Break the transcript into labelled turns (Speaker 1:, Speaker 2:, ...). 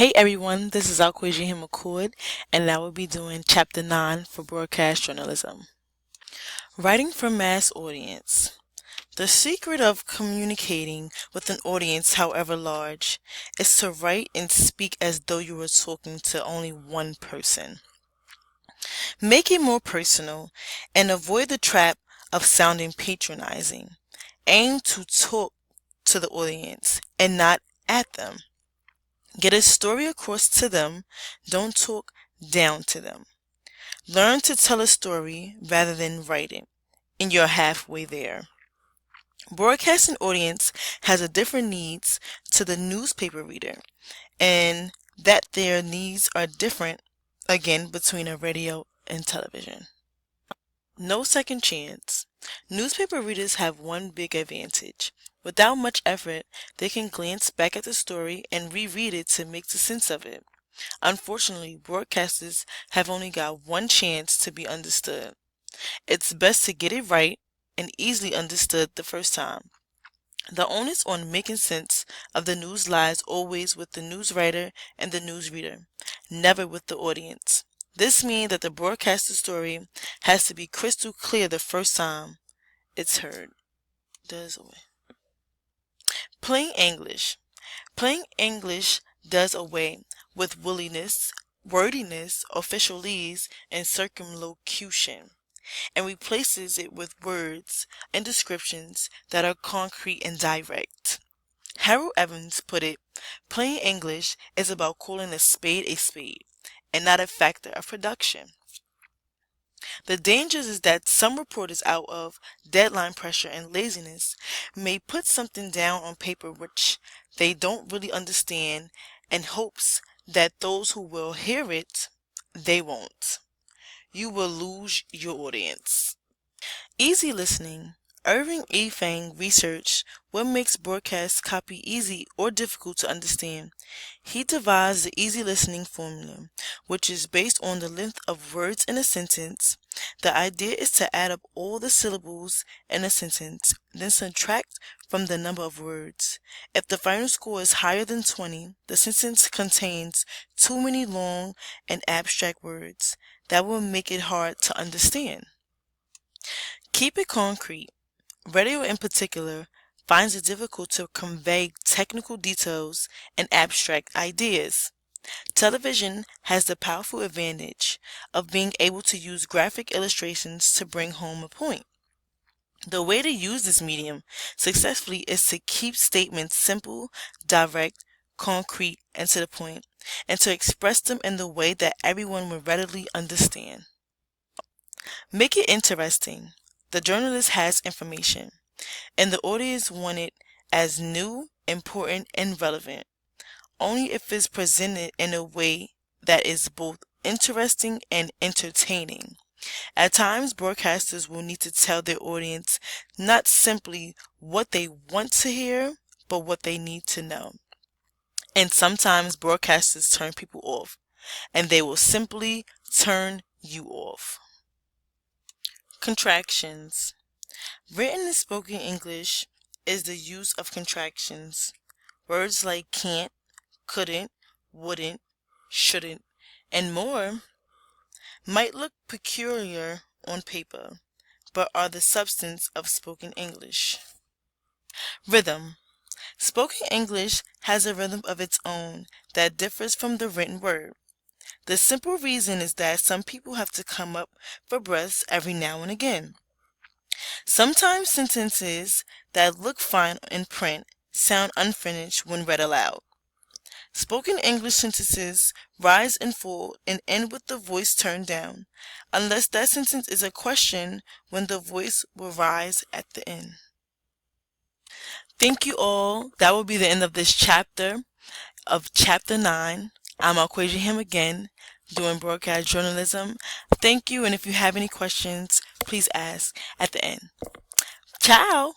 Speaker 1: Hey everyone, this is Alquasia McCord, and I will be doing Chapter 9 for Broadcast Journalism. Writing for Mass Audience. The secret of communicating with an audience, however large, is to write and speak as though you were talking to only one person. Make it more personal and avoid the trap of sounding patronizing. Aim to talk to the audience and not at them. Get a story across to them, don't talk down to them. Learn to tell a story rather than write it, and you're halfway there. Broadcasting audience has a different needs to the newspaper reader, and that their needs are different, again, between a radio and television. No second chance. Newspaper readers have one big advantage. Without much effort, they can glance back at the story and reread it to make the sense of it. Unfortunately, broadcasters have only got one chance to be understood. It's best to get it right and easily understood the first time. The onus on making sense of the news lies always with the news writer and the newsreader, never with the audience. This means that the broadcaster story has to be crystal clear the first time it's heard. Does away. Plain English. Plain English does away with williness, wordiness, officialese, and circumlocution, and replaces it with words and descriptions that are concrete and direct. Harold Evans put it, plain English is about calling a spade, and not a factor of production. The dangers is that some reporters, out of deadline pressure and laziness, may put something down on paper which they don't really understand, and hopes that those who will hear it, they won't. You will lose your audience. Easy listening. Irving E. Fang researched what makes broadcast copy easy or difficult to understand. He devised the easy listening formula, which is based on the length of words in a sentence. The idea is to add up all the syllables in a sentence, then subtract from the number of words. If the final score is higher than 20, the sentence contains too many long and abstract words. That will make it hard to understand. Keep it concrete. Radio in particular finds it difficult to convey technical details and abstract ideas. Television has the powerful advantage of being able to use graphic illustrations to bring home a point. The way to use this medium successfully is to keep statements simple, direct, concrete, and to the point, and to express them in the way that everyone will readily understand. Make it interesting. The journalist has information, and the audience want it as new, important, and relevant, only if it's presented in a way that is both interesting and entertaining. At times, broadcasters will need to tell their audience not simply what they want to hear, but what they need to know. And sometimes broadcasters turn people off, and they will simply turn you off. Contractions. Written and spoken English is the use of contractions. Words like can't, couldn't, wouldn't, shouldn't, and more might look peculiar on paper, but are the substance of spoken English. Rhythm. Spoken English has a rhythm of its own that differs from the written word. The simple reason is that some people have to come up for breaths every now and again. Sometimes sentences that look fine in print sound unfinished when read aloud. Spoken English sentences rise and fall and end with the voice turned down, unless that sentence is a question when the voice will rise at the end. Thank you all. That will be the end of this chapter of Chapter 9. I'm Alquasia Him again, doing broadcast journalism. Thank you, and if you have any questions, please ask at the end. Ciao!